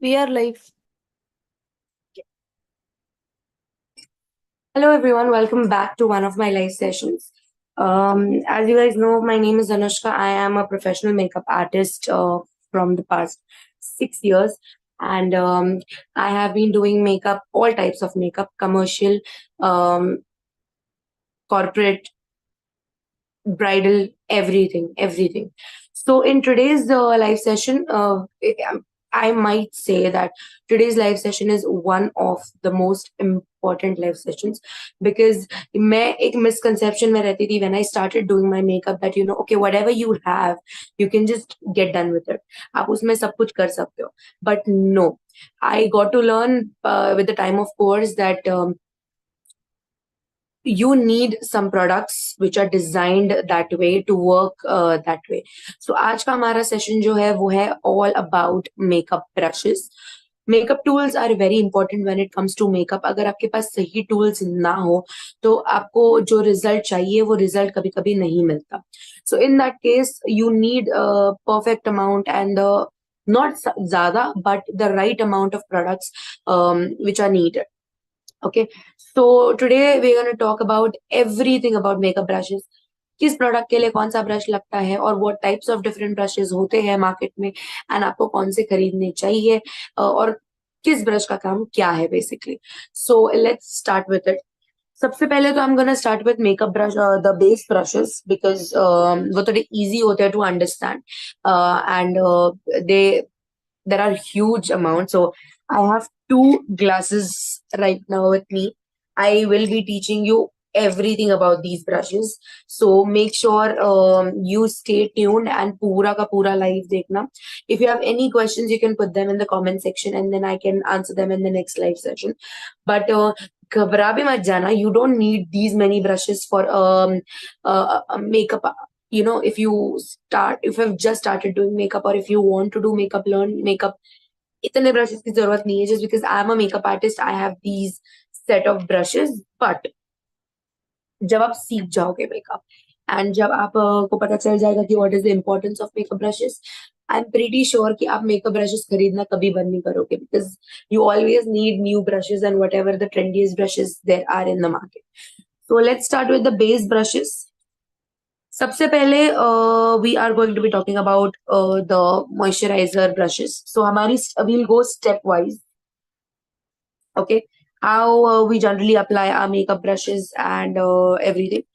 We are live. Hello, everyone. Welcome back to one of my live sessions. As you guys know, my name is Anushka. I am a professional makeup artist from the past 6 years, and I have been doing makeup, all types of makeup, commercial, um, corporate, bridal, everything. So in today's live session, I might say that today's live session is one of the most important live sessions because मैं एक misconception में रहती थी when I started doing my makeup that okay, whatever you have you can just get done with it. आप उसमें सब कुछ कर सकते हो. But no, I got to learn with the time of course that you need some products which are designed that way to work that way. So आज का हमारा session जो है वो है all about makeup brushes. Makeup tools are very important when it comes to makeup. अगर आपके पास सही tools ना हो तो आपको जो result चाहिए वो result कभी कभी नहीं मिलता. So in that case you need a perfect amount and not ज़्यादा but the right amount of products which are needed. Okay, so today we're going to talk about everything about makeup brushes. किस product के लिए कौन सा brush लगता है और what types of different brushes होते हैं मार्केट में एंड आपको कौन से खरीदने चाहिए और किस ब्रश का काम क्या है basically. So let's start with it. सबसे पहले तो I am gonna start with makeup brush the base brushes because वो थोड़े इजी होते हैं to understand and they there are huge amounts. So I have two glasses right now with me. I will be teaching you everything about these brushes. So make sure you stay tuned and pura ka pura live dekhna. If you have any questions, you can put them in the comment section and then I can answer them in the next live session. But घबरा भी मत जाना. You don't need these many brushes for makeup. If you've just started doing makeup or if you want to do makeup, learn makeup, इतने brushes की जरूरत नहीं है. Just because I'm a makeup artist, I have these set of brushes. But जब आप सीख जाओगे makeup and जब आप को पता चल जाएगा कि what is the importance of makeup brushes, I'm pretty sure कि आप makeup brushes खरीदना कभी बंद नहीं करोगे because you always need new brushes and whatever the trendiest brushes there are in the market. So let's start with the base brushes. सबसे पहले we are going to be talking about the moisturiser brushes. So हमारी we'll go step wise. Okay, how we generally apply our makeup brushes and everything.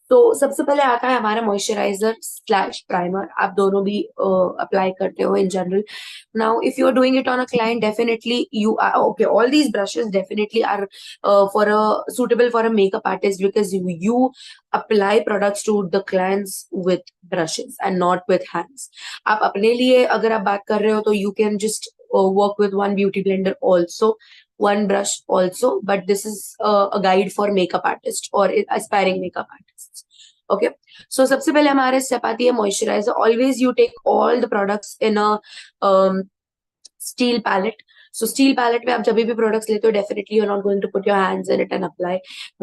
तो सबसे पहले आता है हमारा moisturiser slash primer. आप दोनों भी अप्लाई करते हो in general. Now if you are doing it on a client, definitely you are okay. All these brushes definitely are for a suitable for a makeup artist because you apply products to the clients with brushes and not with hands. आप अपने लिए अगर आप बात कर रहे हो तो you can just work with one beauty blender also, one brush also, but this is a guide for makeup artists or aspiring makeup artists. Okay, so सबसे पहले हमारे स्टेप आती है moisturiser. Always you take all the products in a steel palette. So steel palette में आप जब भी products लेते हो, definitely you're not going to put your hands in it and apply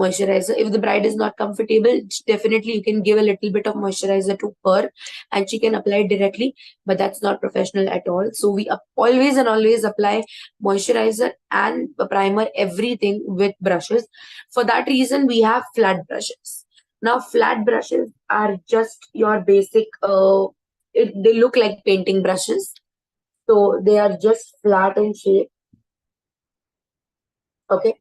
moisturizer. If the bride is not comfortable, definitely you can give a little bit of moisturizer to her and she can apply it directly, but that's not professional at all. So we always and always apply moisturizer and primer, everything with brushes. For that reason, we have flat brushes. Now, flat brushes are just your basic, they look like painting brushes. So they are just flat in shape. Okay.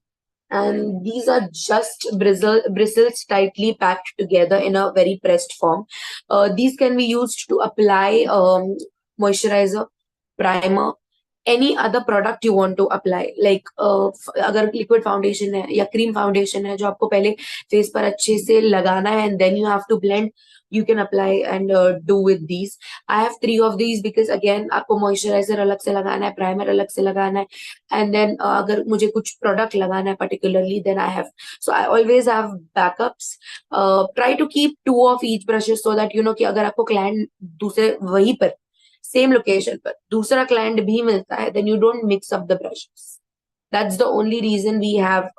And these are just bristles tightly packed together in a very pressed form. These can be used to apply moisturizer, primer, any other product you want to apply. Like अगर liquid foundation है या cream foundation है जो आपको पहले face पर अच्छे से लगाना है and then you have to blend, you can apply and do with these. I have 3 of these because again आपको moisturizer अलग से लगाना है, primer अलग से लगाना है, and then अगर मुझे कुछ product लगाना है particularly, then I have, so I always have backups. Try to keep 2 of each brushes so that कि अगर आपको client दूसरे वहीं पर सेम लोकेशन पर दूसरा क्लाइंट भी मिलता है, then you don't mix up the brushes. That's the only reason we have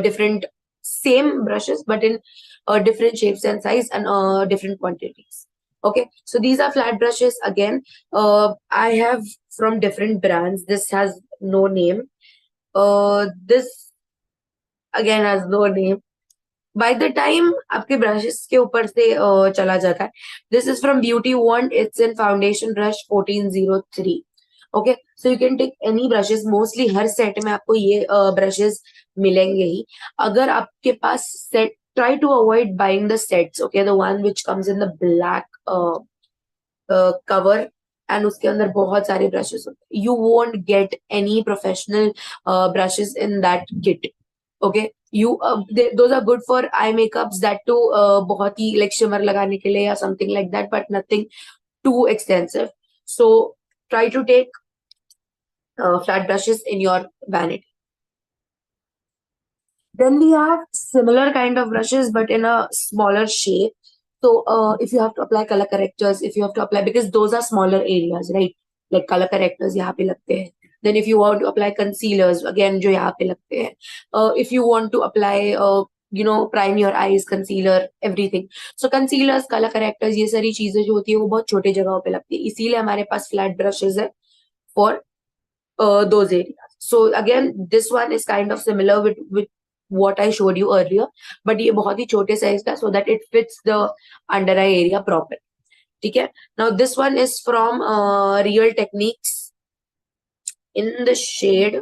different same brushes but in different shapes and size and different quantities. Okay, so these are flat brushes. Again, I have from different brands. This has no name. This again has no name. By the time आपके brushes के ऊपर से चला जाता है. This is from Beauty Wand. It's in foundation brush 1403. Okay, so you can take any brushes. Mostly her set में आपको ये brushes मिलेंगे ही. अगर आपके पास set, try to avoid buying the sets. Okay, the one which comes in the black cover and उसके अंदर बहुत सारे ब्रशेस होते हैं. You won't get any professional brushes in that kit. Okay, you those are good for eye makeups, that too बहुत ही like shimmer लगाने के लिए या something like that, but nothing too extensive. So try to take flat brushes in your vanity. Then we have similar kind of brushes, but in a smaller shape. So if you have to apply color correctors, if you have to apply, because those are smaller areas, right? Like color correctors यहाँ पे लगते हैं. Then if you want to apply concealers, again जो यहाँ पे लगते हैं. If you want to apply, prime your eyes, concealer, everything. So concealers, color correctors, ये सारी चीजें जो होती है वो बहुत छोटे जगहों पे लगती है. इसीलिए हमारे पास flat brushes है for those areas. So again, this one is kind of similar with what I showed you earlier, but ये बहुत ही छोटे size का, so that it fits the under eye area properly. ठीक है. Now this one is from Real Techniques in the shade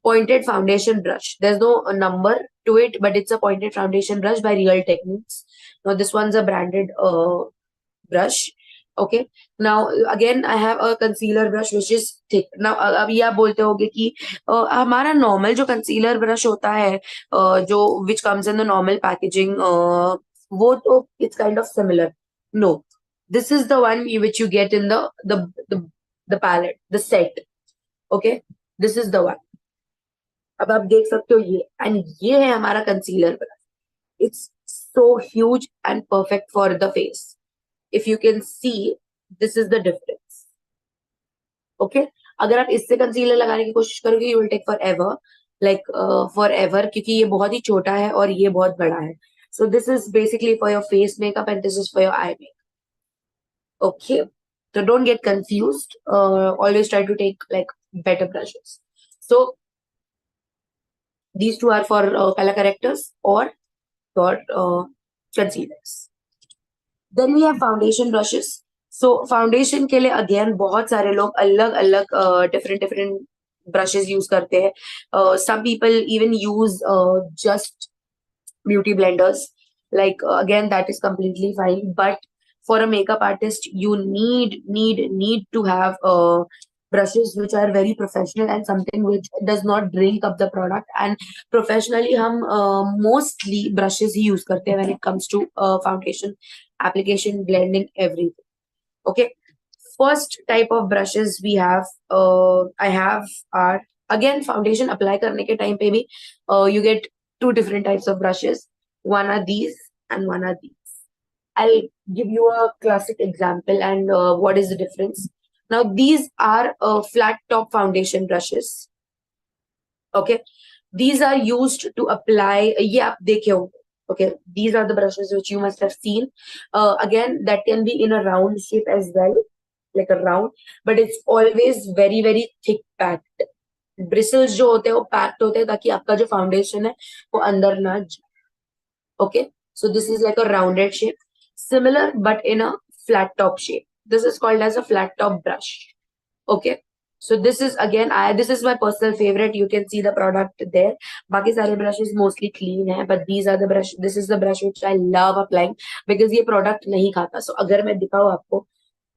pointed foundation brush. There's no number to it, but it's a pointed foundation brush by Real Techniques. Now this one's a branded brush. Okay, now again I have a concealer brush which is thick. Now अब ये आप बोलते होगे कि हमारा normal जो concealer brush होता है जो which comes in the normal packaging, वो तो it's kind of similar. No, this is the one which you get in the palette, the set. Okay, this is the one. अब आप देख सकते हो ये, and ये है हमारा concealer brush. It's so huge and perfect for the face. If you can see, this is the difference. Okay, अगर आप इससे कंसीलर लगाने की कोशिश करोगे, you will take forever, like forever, क्योंकि ये बहुत ही छोटा है और ये बहुत बड़ा है. So this is basically for your face makeup and this is for your eye makeup. Okay, so don't get confused. Always try to take like better brushes. So these two are for color correctors or for concealers. Then we have foundation brushes. So foundation के लिए again बहुत सारे लोग अलग अलग different brushes use करते हैं. Some people even use just beauty blenders. Like again, that is completely fine. But for a makeup artist, you need to have brushes which are very professional and something which does not drink up the product. And professionally, हम mostly brushes ही use करते हैं when it comes to foundation application, blending, everything. Okay. First type of brushes we have, I have are again foundation apply करने के time पे भी you get two different types of brushes. One are these and one are these. I'll give you a classic example and what is the difference. Now these are flat top foundation brushes. Okay, these are used to apply. ये आप देखे होंगे. Okay, these are the brushes which you must have seen. Again, that can be in a round shape as well, like a round, but it's always very thick packed. Bristles जो होते हैं वो packed होते हैं ताकि आपका जो foundation है वो अंदर ना जाए. Okay, so this is like a rounded shape, similar but in a flat top shape. This is called as a flat top brush. Okay, so this is again, this is my personal favorite. You can see the product there. बाकी सारे brushes mostly clean है, but these are the brush. This is the brush which I love applying because ये product नहीं खाता. So अगर मैं दिखाऊँ आपको,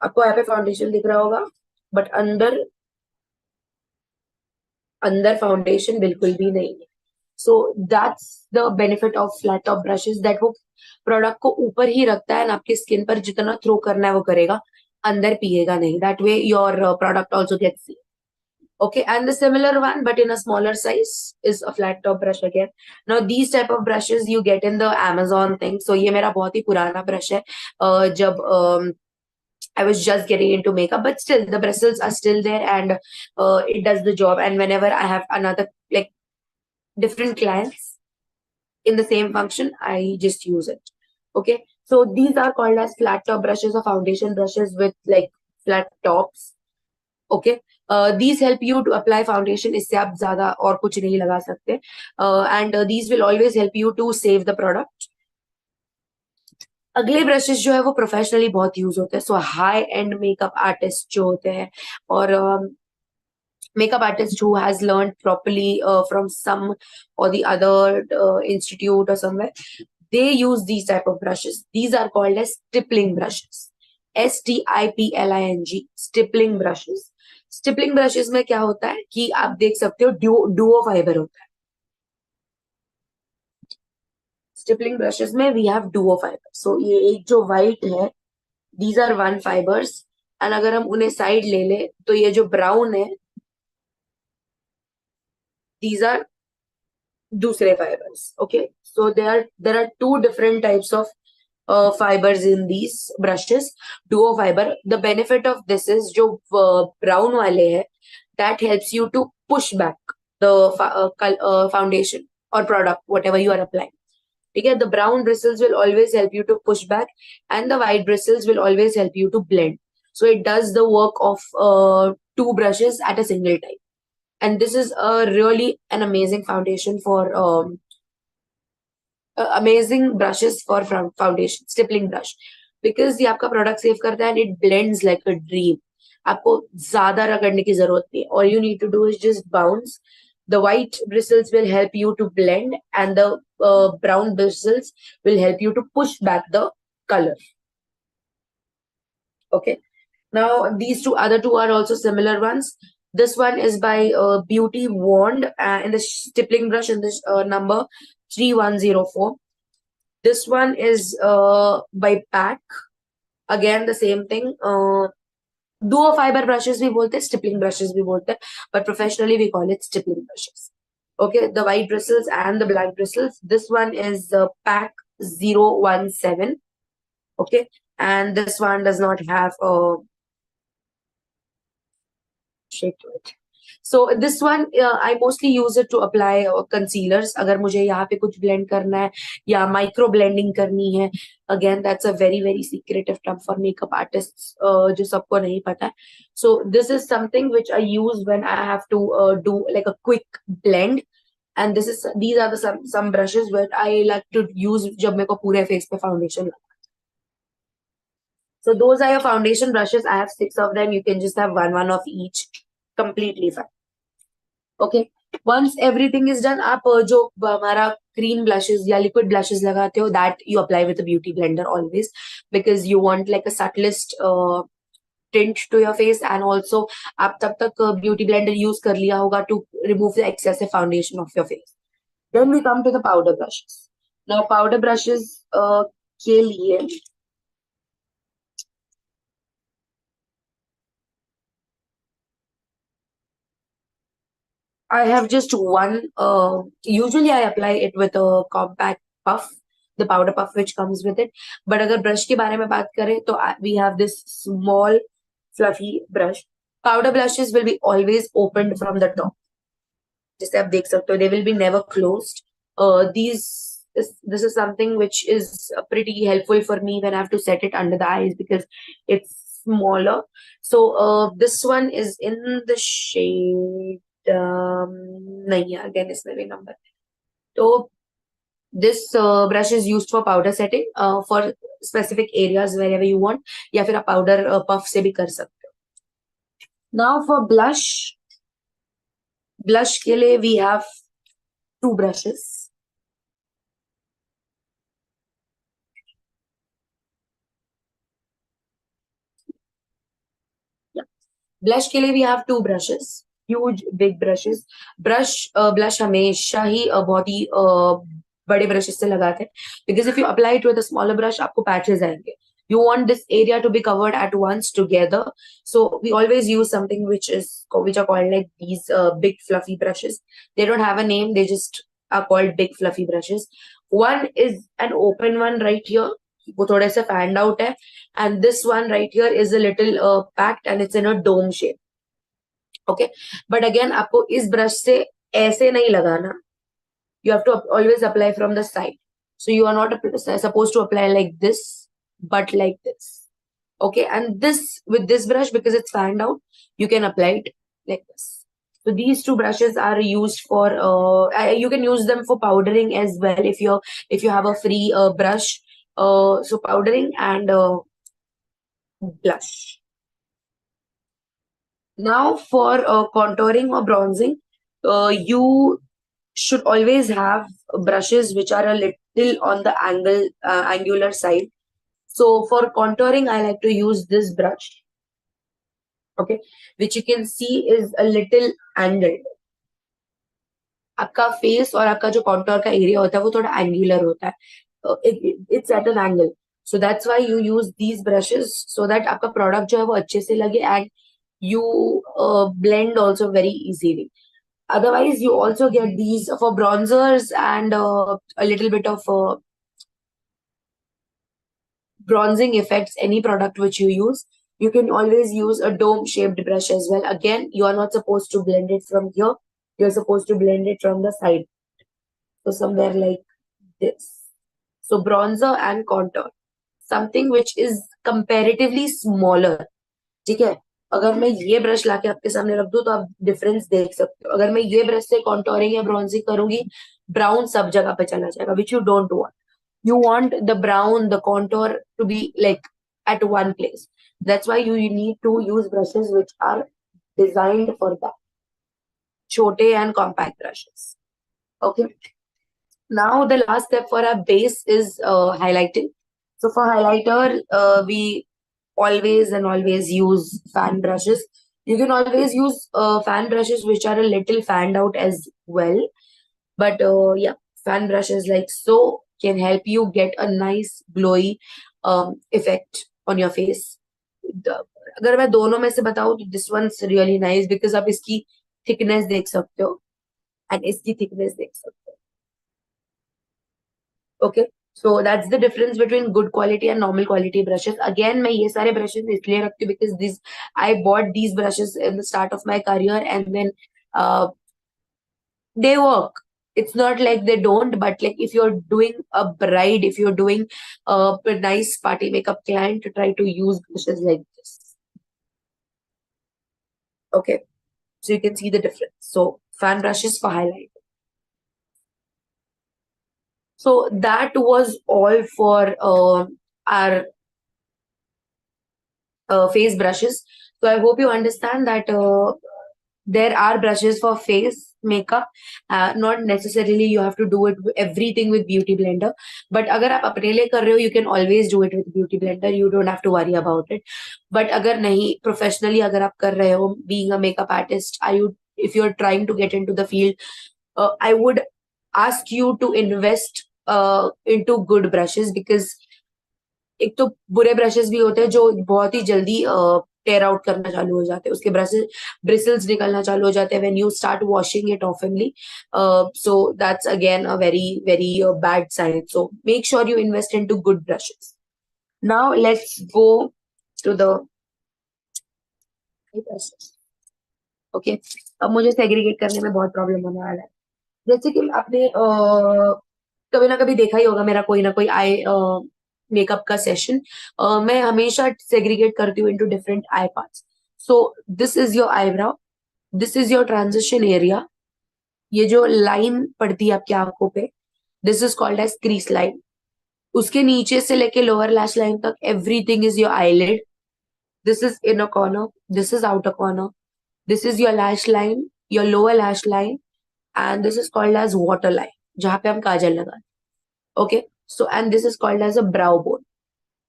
आपको यहाँ पे फाउंडेशन दिख रहा होगा, बट अंदर फाउंडेशन बिल्कुल भी नहीं है. So that's the benefit of flat top brushes, that वो प्रोडक्ट को ऊपर ही रखता है, आपके स्किन पर जितना थ्रो करना है वो करेगा, अंदर पिएगा नहीं. That way your product also gets see. Okay, and the similar one, but in a smaller size, is a flat top brush again. Now these type of brushes you get in the Amazon thing. So ये मेरा बहुत ही पुराना brush है. जब I was just getting into makeup, but still the bristles are still there and it does the job. And whenever I have another like different clients in the same function, I just use it. Okay, So these are called as flat top brushes or foundation brushes with like flat tops. Okay. These help you to apply foundation. इससे आप ज्यादा और कुछ नहीं लगा सकते. And these will always help you to save the product. अगले brushes जो है वो प्रोफेशनली बहुत यूज होते हैं. सो हाई एंड मेकअप आर्टिस्ट जो होते हैं और makeup artist who has learned properly from some or the other institute or somewhere, they use these type of brushes. These are called as stippling brushes. STIPLING, stippling brushes. Stippling brushes में क्या होता है कि आप देख सकते हो Duo fibre होता है. स्टिपलिंग ब्रशेस में वी हैव डुओ फाइबर. सो ये एक जो व्हाइट है, these are one fibres. And अगर हम उन्हें साइड ले ले तो ये जो ब्राउन है, these are दूसरे fibers. Okay, so there are two different types of fibers in these brushes. Duo fiber, the benefit of this is जो brown वाले है, that helps you to push back the foundation or product whatever you are applying. Okay, the brown bristles will always help you to push back and the white bristles will always help you to blend. So it does the work of two brushes at a single time. And this is a really an amazing foundation for amazing brushes for foundation, stippling brush, because ये आपका product save करता है and it blends like a dream. आपको ज्यादा रगड़ने की जरूरत नहीं है. All you need to do is just bounce. The white bristles will help you to blend and the brown bristles will help you to push back the color. Okay. Now these other two are also similar ones. This one is by Beauty Wand in the stippling brush in this number 3104. This one is by Pack. Again, the same thing. Duo fiber brushes we bolte, stippling brushes we bolte, but professionally we call it stippling brushes. Okay, the white bristles and the black bristles. This one is Pack 017. Okay, and this one does not have a shape to it. So this one I mostly use it to apply concealers. अगर मुझे यहाँ पे कुछ blend करना है या micro blending करनी है, again that's a very very secretive term for makeup artists जो सबको नहीं पता है. So this is something which I use when I have to do like a quick blend. And these are the some brushes where I like to use जब मेरे को पूरे face पे foundation लगा. So those are your foundation brushes. I have 6 of them. You can just have one of each. Completely fine. Okay. Once everything is done, आप जो हमारा cream blushes या liquid blushes लगाते हो, that you apply with a beauty blender always, because you want like a subtlest tint to your face. And also आप तब तक beauty blender use कर लिया होगा to remove the excessive foundation of your face. Then we come to the powder brushes. Now powder brushes के लिए I have just one. Usually I apply it with a compact puff, the powder puff which comes with it. But अगर brush के बारे में बात करें तो we have this small fluffy brush. Powder brushes will be always opened from the top. जैसे आप देख सकते हो, they will be never closed. This is something which is pretty helpful for me when I have to set it under the eyes because it's smaller. So this one is in the shade. नहीं है, again इसमें भी number. तो this brush is used for powder setting for specific areas wherever you want, या फिर आप powder puff से भी कर सकते हो. Now for blush के लिए we have two brushes. Yeah. Blush के लिए we have two brushes. Huge big brushes. Blush हमेशा ही बहुत ही बड़े ब्रशेस से लगाते हैं, because if you apply it with a smaller brush आपको patches आएंगे. You want this area to be covered at once together. So we always use something which are called like these big fluffy brushes. They don't have a name, they just are called big fluffy brushes. One is an open one right here, वो थोड़े से fanned out है, and this one right here is a little packed and it's in a dome shape. Okay, but again आपको इस brush से ऐसे नहीं लगाना. You have to always apply from the side. So you are not supposed to apply like this, but like this. Okay, and this with this brush, because it's fanned out, you can apply it like this. So these two brushes are used for you can use them for powdering as well if you have a free brush. So powdering and blush. Now for contouring or bronzing, you should always have brushes which are a little on the angular side. So for contouring, I like to use this brush, okay, which you can see is a little angled. आपका face और आपका जो contour का area होता है वो थोड़ा angular होता है. It's at an angle. So that's why you use these brushes so that आपका प्रोडक्ट जो है वो अच्छे से लगे and you blend also very easily. Otherwise, you also get these for bronzers and a little bit of bronzing effects, any product which you use. You can always use a dome shaped brush as well. Again, you are not supposed to blend it from here. You're supposed to blend it from the side. So somewhere like this. So bronzer and contour. Something which is comparatively smaller. ठीक है. अगर मैं ये brush लाके आपके सामने रख दूं तो आप डिफरेंस देख सकते हो. अगर मैं ये ब्रश से कॉन्टोरिंग या ब्रॉन्जिंग करूंगी, ब्राउन सब जगह पे चला जाएगा, which you don't want. You want the brown, the contour to be like at one place. That's why you need to use brushes which are designed for that. Chote and compact brushes. Okay. Now the last step for our base is highlighting. So for highlighter, we always use fan brushes. You can always use fan brushes which are a little fanned out as well. But yeah, fan brushes like so can help you get a nice glowy effect on your face. अगर मैं दोनों में से बताऊं तो this one's really nice because आप इसकी thickness देख सकते हो and इसकी thickness देख सकते हो. Okay, so that's the difference between good quality and normal quality brushes. Again, मैं ये सारे brushes इसलिए रखती हूँ because these I bought these brushes in the start of my career and then they work. It's not like they don't, but like if you're doing a bride, if you're doing a nice party makeup client, to try to use brushes like this. Okay, so you can see the difference. So fan brushes for highlight. So that was all for our face brushes. So I hope you understand that there are brushes for face makeup. Not necessarily you have to do it everything with beauty blender, but अगर आप अपने लिए कर रहे हो, you can always do it with beauty blender. You don't have to worry about it. But अगर नहीं professionally अगर आप कर रहे हो, being a makeup artist, if you're trying to get into the field, I would ask you to invest into good brushes because एक तो बुरे ब्रशेस भी होते हैं जो बहुत ही जल्दी टेयर आउट करना चालू हो जाते हैं, उसके ब्रिसल्स निकलना चालू हो जाते हैं when you start washing it oftenly. So that's again a very very bad sign. So make sure you invest into good brushes. Now let's go to the brushes. Okay, अब मुझे सेग्रीगेट करने में बहुत प्रॉब्लम होने वाला है. जैसे कि आपने कभी ना कभी देखा ही होगा मेरा कोई ना कोई आई मेकअप का सेशन. मैं हमेशा सेग्रीगेट करती हूँ into different eye parts. So this is your eyebrow, this is your transition area. ये जो लाइन पड़ती है आपकी आंखों पे, this is called as crease line. उसके नीचे से लेके लोअर लैश लाइन तक everything is your eyelid. This is inner corner, this is outer corner, this is your lash line, your lower lash line, and this is called as water line जहां पे हम काजल लगाते हैं. Okay, so and this is called as a brow bone.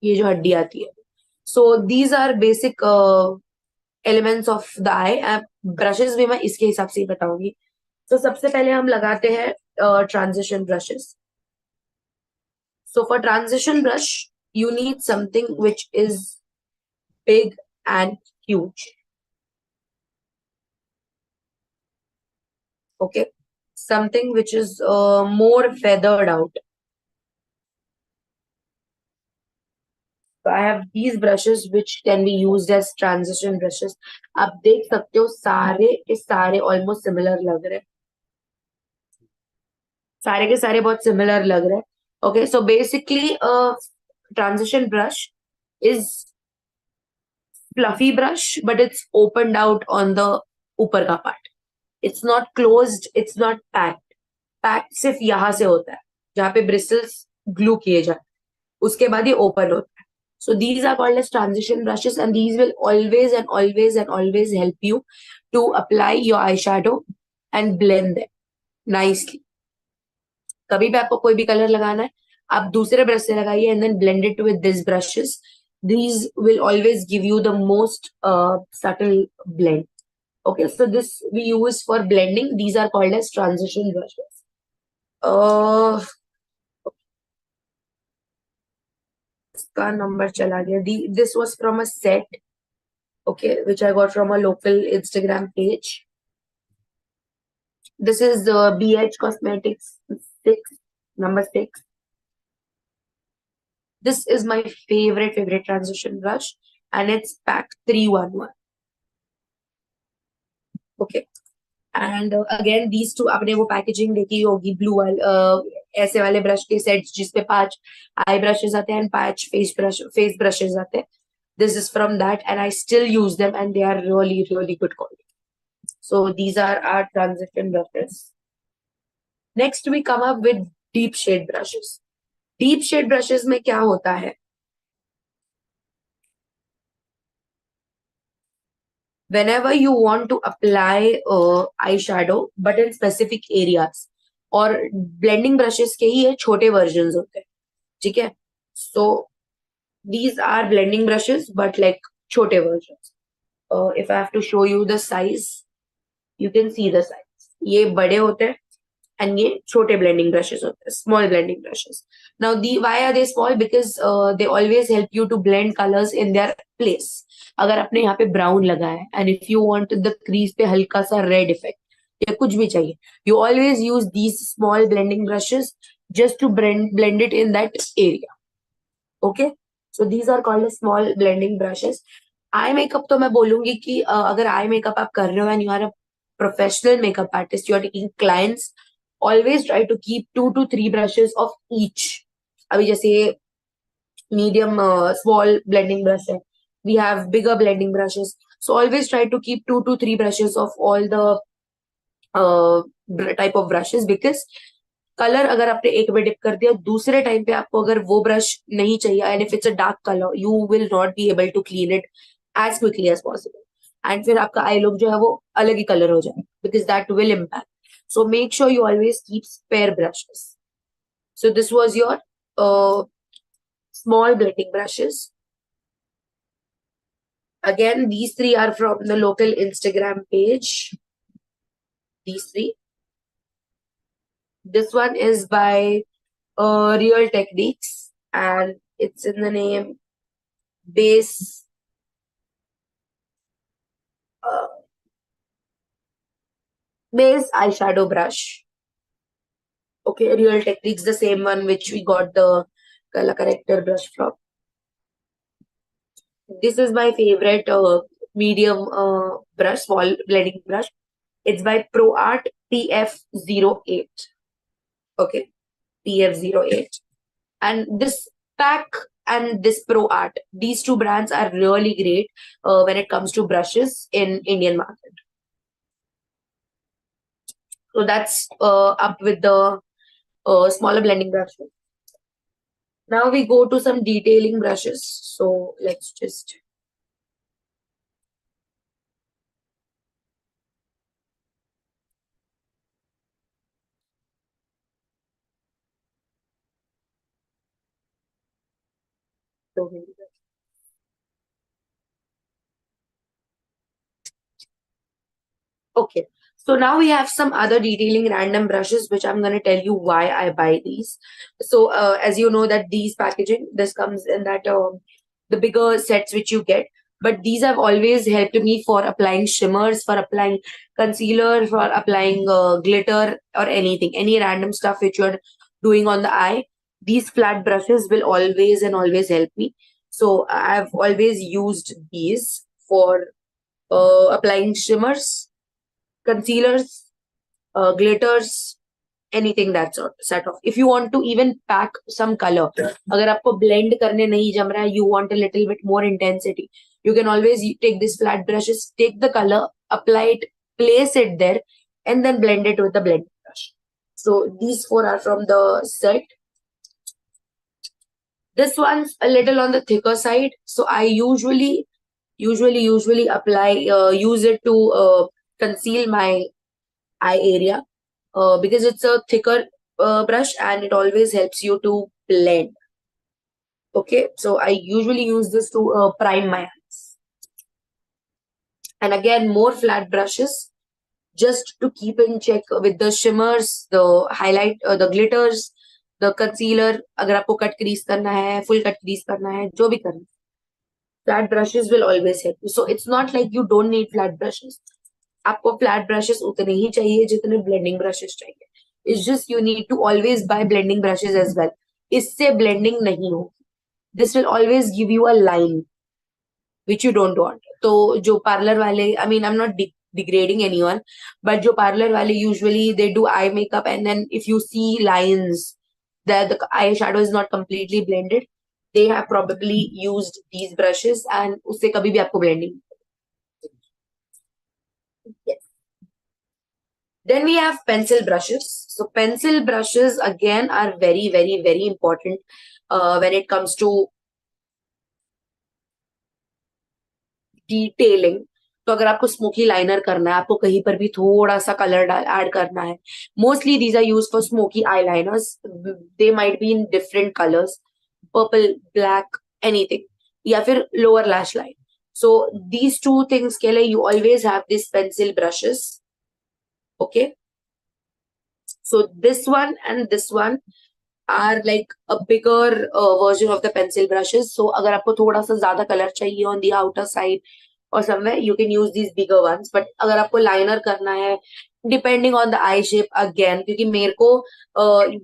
ये जो हड्डी आती है. So these are basic elements of the eye. Brushes भी मैं इसके हिसाब से ही बताऊंगी. तो सबसे पहले हम लगाते हैं transition brushes. So for transition brush you need something which is big and huge. Okay, something which is more feathered out. So I have these brushes which can be used as transition brushes. आप देख सकते हो सारे के सारे almost similar लग रहे हैं. सारे के सारे बहुत similar लग रहे हैं. Okay, so basically a transition brush is fluffy brush, but it's opened out on the ऊपर का part. It's not closed, it's not packed. Packed सिर्फ यहाँ से होता है, जहाँ पे bristles glue किए जाते हैं, उसके बाद ये open होता है. So these are called as transition brushes, and these will always and always and always help you to apply your eyeshadow and blend them nicely. कभी भी आपको कोई भी कलर लगाना है, आप दूसरे ब्रश से लगाइए and then blend it with these brushes. These will always give you the most subtle blend. Okay, so this we use for blending. These are called as transition brushes. Uh, इसका number चला गया. This was from a set, okay, which I got from a local Instagram page. This is BH Cosmetics 6, number 6. This is my favorite transition brush, and it's pack 311. Okay. And again these two आपने वो packaging देखी होगी blue वाले ऐसे वाले brush के sets जिसपे 5 आई brushes आते हैं एंड 5 फेस ब्रशेस आते हैं. This is from that, and I still use them, and they are really good quality. So these are our transition brushes. Next we come up with deep shade brushes. Deep shade brushes में क्या होता है? Whenever you want to apply eyeshadow, but in specific areas, और blending brushes के ही ये छोटे versions होते हैं, ठीक है? So these are blending brushes, but like छोटे versions. If I have to show you the size, you can see the size. ये बड़े होते हैं and ये छोटे blending brushes होते हैं, small blending brushes. Now, why are they small? Because they always help you to blend colors in their place. अगर आपने यहाँ पे brown लगाया है and if you want the crease पे हल्का सा red effect या कुछ भी चाहिए, you always use these small blending brushes just to blend it in that area. Okay, so these are called as small blending brushes. Eye makeup तो मैं बोलूंगी कि अगर आई मेकअप आप कर रहे हो and you are a professional makeup artist, you are taking clients, always try to keep 2 to 3 brushes of each. अभी जैसे मीडियम स्मॉल ब्लेंडिंग ब्रश है, we have bigger blending brushes, so always try to keep 2 to 3 brushes of all the type of brushes, because colour अगर आपने एक में dip कर दिया, दूसरे टाइम पे आपको अगर वो ब्रश नहीं चाहिए and if it's a dark colour, you will not be able to clean it as quickly as possible, and फिर आपका आई लुक जो है वो अलग ही कलर हो जाए, because that will impact. So make sure you always keep spare brushes. So this was your small blending brushes. Again, these 3 are from the local Instagram page. These 3. This one is by Real Techniques, and it's in the name base base eyeshadow brush. Okay, Real Techniques, the same one which we got the color corrector brush from. This is my favorite medium brush, small blending brush. It's by ProArt PF08. Okay, PF08. And this pack and this ProArt, these 2 brands are really great when it comes to brushes in Indian market. So that's up with the smaller blending brushes. Now we go to some detailing brushes. So let's just okay. So now we have some other detailing random brushes, which I'm going to tell you why I buy these. So as you know that these packaging, this comes in that the bigger sets which you get. But these have always helped me for applying shimmers, for applying concealer, for applying glitter or anything, any random stuff which you're doing on the eye. These flat brushes will always and always help me. So I've always used these for applying shimmers, concealers, glitters, anything that set off. If you want to even pack some color, अगर आपको blend करने नहीं जम रहा है, you want a little bit more intensity, you can always take these flat brushes, take the color, apply it, place it there, and then blend it with the blend brush. So these four are from the set. This one's a little on the thicker side, so I usually apply use it to conceal my eye area, because it's a thicker brush and it always helps you to blend. Okay, so I usually use this to prime my eyes. And again, more flat brushes just to keep in check with the shimmers, the highlight, the glitters, the concealer. अगर आपको cut crease करना है, full cut crease करना है, जो भी करना है, flat brushes will always help you. So it's not like you don't need flat brushes. आपको flat brushes उतने ही चाहिए जितने blending brushes चाहिए. It's just you need to always buy blending brushes as well. इससे blending नहीं हो. This will always give you a line which you don't want. तो जो parlor वाले, I mean, I'm not degrading anyone, but जो parlor वाले usually they do eye makeup and then if you see lines that the eyeshadow is not completely blended, they have probably used these brushes and उससे कभी भी आपको blending. Yes. Then we have pencil brushes. So pencil brushes again are very important when it comes to detailing. तो अगर आपको smoky liner करना है, आपको कहीं पर भी थोड़ा सा कलर ऐड करना है, mostly these are use for smoky eye liners. They might be in different colours, purple, black, anything, या फिर lower lash line. So these two things के लिए you always have this pencil brushes. Okay, so this one and this one are like a bigger version of the pencil brushes. So अगर आपको थोड़ा सा ज्यादा colour चाहिए on the outer side or somewhere, you can use these bigger ones. But अगर आपको liner करना है, depending on the eye shape again, क्योंकि मेरे को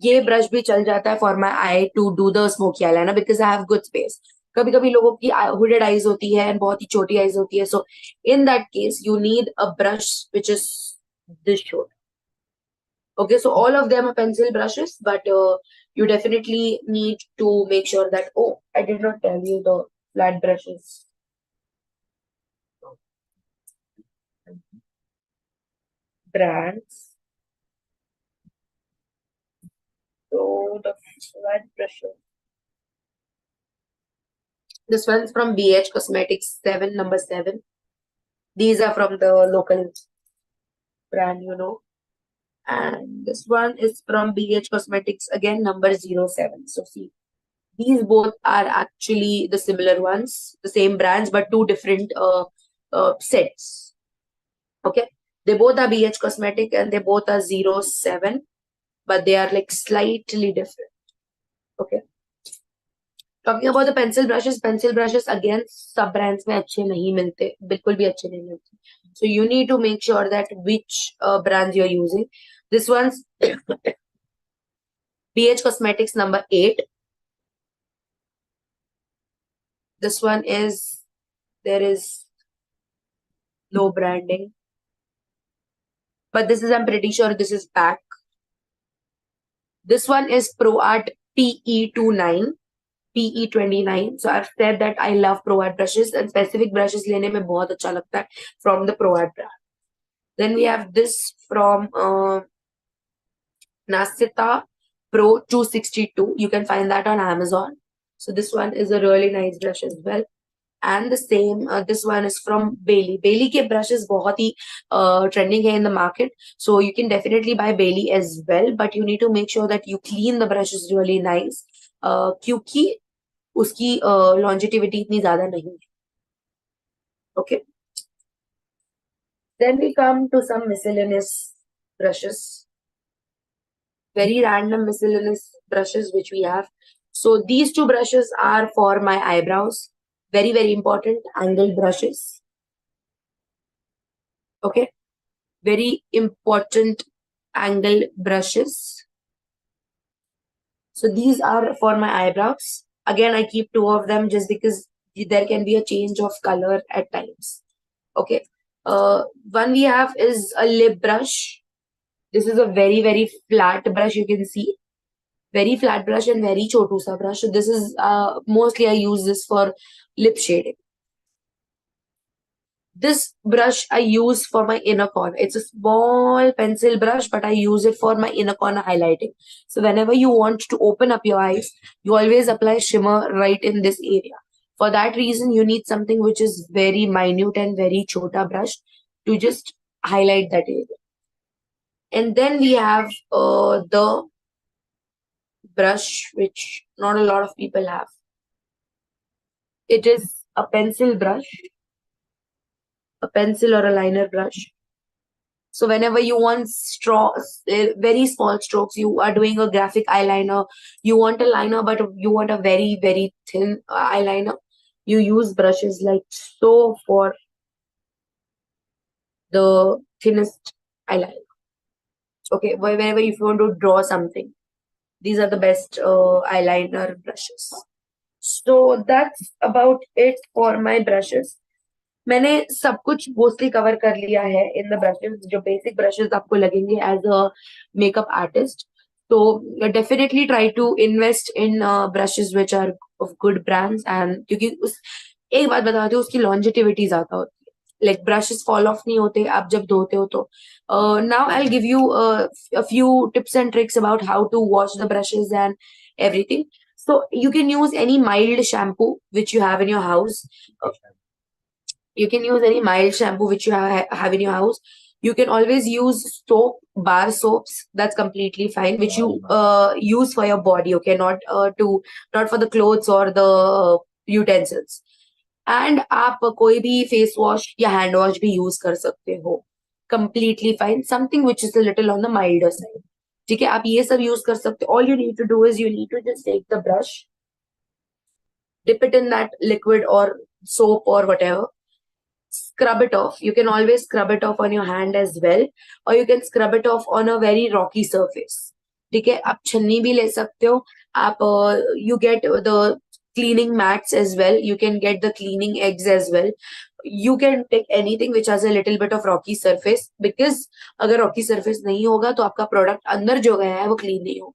ये ब्रश भी चल जाता है for my eye to do the smoky eyeliner because I have good space. कभी कभी लोगों की hooded eyes होती है and बहुत ही छोटी eyes होती है. So in that case, you need a brush which is this short. Okay, so all of them are pencil brushes, but you definitely need to make sure that, oh, I did not tell you the flat brushes. Brands. So the flat brushes. This one's from BH Cosmetics 7, number 7. These are from the local brand, you know. And this one is from BH Cosmetics, again, number 07. So see, these both are actually the similar ones, the same brands, but two different sets. Okay, they both are BH Cosmetic and they both are 07, but they are like slightly different. Okay, talking about the pencil brushes again, सब brands में अच्छे नहीं मिलते, बिल्कुल भी अच्छे नहीं मिलते. So you need to make sure that which brands you're using. This one's BH Cosmetics number 8. This one is, there is no branding, but this is, I'm pretty sure this is pack. This one is Pro Art PE29, PE29. So I've said that I love Pro Art brushes and specific brushes लेने में बहुत अच्छा लगता है from the Pro Art brand. Then we have this from Nasita Pro 262. You can find that on Amazon. So this one is a really nice brush as well. And the same, this one is from Bailey. Bailey के brushes बहुत ही trending है in the market. So you can definitely buy Bailey as well. But you need to make sure that you clean the brushes really nice. क्योंकि उसकी longevity इतनी ज़्यादा नहीं है. Okay. Then we come to some miscellaneous brushes. Very random miscellaneous brushes which we have. So these two brushes are for my eyebrows. Very important, angled brushes. Okay, very important angled brushes. So these are for my eyebrows. Again, I keep two of them just because there can be a change of color at times. Okay, one we have is a lip brush. This is a very, very flat brush, you can see. Very flat brush and very chotu sa brush. So this is mostly I use this for lip shading. This brush I use for my inner corner. It's a small pencil brush, but I use it for my inner corner highlighting. So whenever you want to open up your eyes, you always apply shimmer right in this area. For that reason, you need something which is very minute and very chota brush to just highlight that area. And then we have the brush which not a lot of people have. It is a pencil brush, a pencil or a liner brush. So whenever you want very small strokes, you are doing a graphic eyeliner, you want a liner, but you want a very, very thin eyeliner, you use brushes like so for the thinnest eyeliner. Okay, whenever if you want to draw something, these are the best eyeliner brushes. So that's about it for my brushes. मैंने सब कुछ mostly cover कर लिया है in the brushes जो basic brushes आपको लगेंगे as a makeup artist. तो definitely try to invest in brushes which are of good brands and क्योंकि उस एक बात बताती हूँ उसकी लॉन्जिटिविटी ज्यादा होती है. लाइक ब्रशेस फॉल ऑफ नहीं होते आप जब धोते हो तो. Now I will give you a few tips and tricks about how to wash the brushes and everything. So you can use any mild shampoo which you have in your house. You can use any mild shampoo which you have in your house. You can always use soap, bar soaps. That's completely fine. Which you use for your body. Okay, not for the clothes or the utensils. And आप कोई भी face wash या hand wash भी use कर सकते हो. Completely fine. Something which is a little on the milder side. ठीक है, आप ये सब use कर सकते हो. All you need to do is you need to just take the brush, dip it in that liquid or soap or whatever, scrub it off. You can always scrub it off on your hand as well, or you can scrub it off on a very rocky surface. ठीक है, आप छन्नी भी ले सकते हो. आप you get the cleaning mats as well. You can get the cleaning eggs as well. You can take anything which has a little bit of rocky surface, because अगर rocky surface नहीं होगा तो आपका product अंदर जो गया है वो clean नहीं होगा.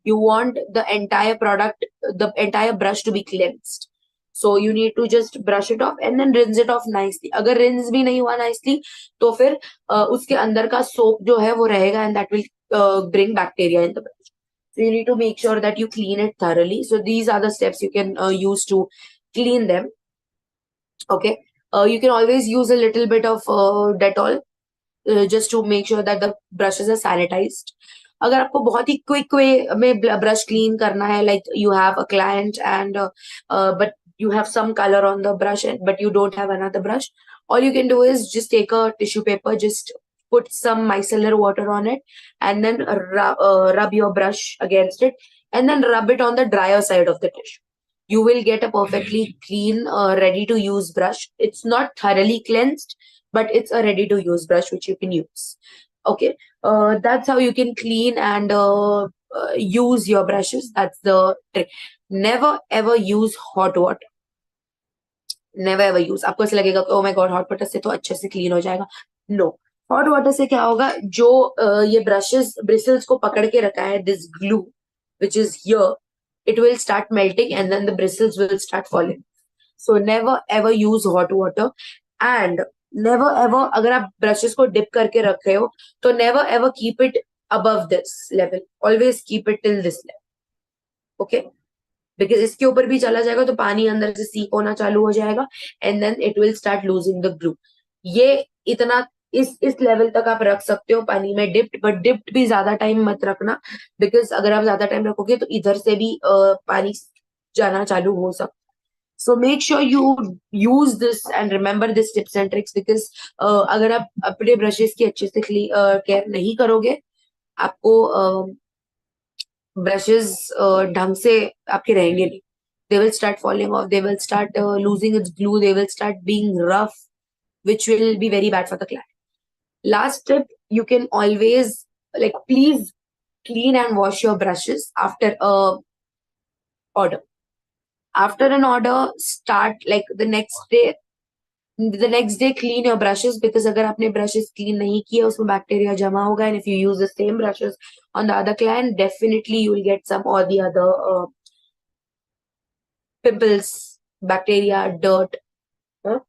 You want the entire product, the entire brush to be cleansed. So you need to just brush it off and then rinse it off nicely. अगर rinse भी नहीं हुआ nicely तो फिर उसके अंदर का soap जो है वो रहेगा and that will bring bacteria in the brush. So you need to make sure that you clean it thoroughly. So these are the steps you can use to clean them. Okay. You can always use a little bit of Dettol just to make sure that the brushes are sanitized. अगर आपको बहुत ही quick way में brush clean करना है, like you have a client and but you have some color on the brush but you don't have another brush, all you can do is just take a tissue paper, just put some micellar water on it and then rub your brush against it and then rub it on the drier side of the tissue. You will get a perfectly clean ready to use brush. It's not thoroughly cleansed, but it's a ready to use brush which you can use. Okay, that's how you can clean and use your brushes. That's the trick. Never ever use hot water. Never ever use. आपको ऐसा लगेगा कि oh my god, hot water से तो अच्छे से clean हो जाएगा. No. Hot water से क्या होगा, जो ये brushes bristles को पकड़ के रखा है, this glue which is here, it will start melting and then the bristles will start falling. So never ever use hot water. And never ever, अगर आप brushes को dip करके रख रहे हो तो never ever keep it above this level. Always keep it till this level. Okay, because इसके ऊपर भी चला जाएगा तो पानी अंदर से सीप होना चालू हो जाएगा and then it will start losing the glue. ये इतना इस लेवल तक आप रख सकते हो पानी में डिप्ड, बट डिप्ड भी ज्यादा टाइम मत रखना, बिकॉज अगर आप ज्यादा टाइम रखोगे तो इधर से भी पानी जाना चालू हो सकता. So make sure you use this and remember this tips and tricks, because अगर आप अपने ब्रशेस की अच्छे से केयर नहीं करोगे, आपको ब्रशेस ढंग से आपके रहेंगे नहीं. They will start falling off, they will start losing its glue, they will start being rough, which will be very bad for the client. Last tip, you can always, like, please clean and wash your brushes after a order. After an order, start like the next day. The next day clean your brushes, because अगर आपने brushes clean नहीं किए उसमें bacteria जमा होगा, and if you use the same brushes on the other client, definitely you will get some और the other pimples, bacteria, dirt, huh?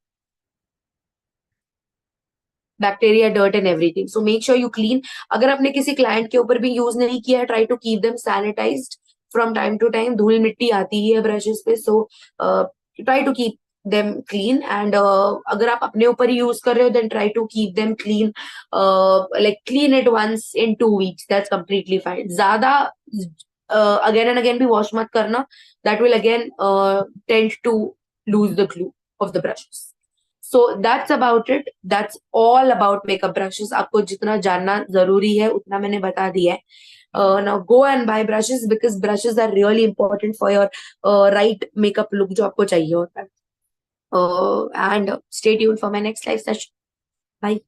Bacteria, dirt and everything. So make sure you clean. अगर आपने किसी client के ऊपर भी use नहीं किया, try to keep them sanitised from time to time. धूल मिट्टी आती है ब्रशेस पे, so try to keep them clean. And अगर आप अपने ऊपर ही यूज कर रहे हो, then try to keep them clean, like clean it once in 2 weeks. That's completely fine. ज्यादा अगेन एंड अगेन भी वॉश मत करना. That will again tend to lose the glue of the brushes. So that's about it. That's all about makeup brushes. आपको जितना जानना जरूरी है उतना मैंने बता दिया है. Now go and buy brushes, because brushes are really important for your right makeup look जो आपको चाहिए होता है. And stay tuned for my next live session. Bye.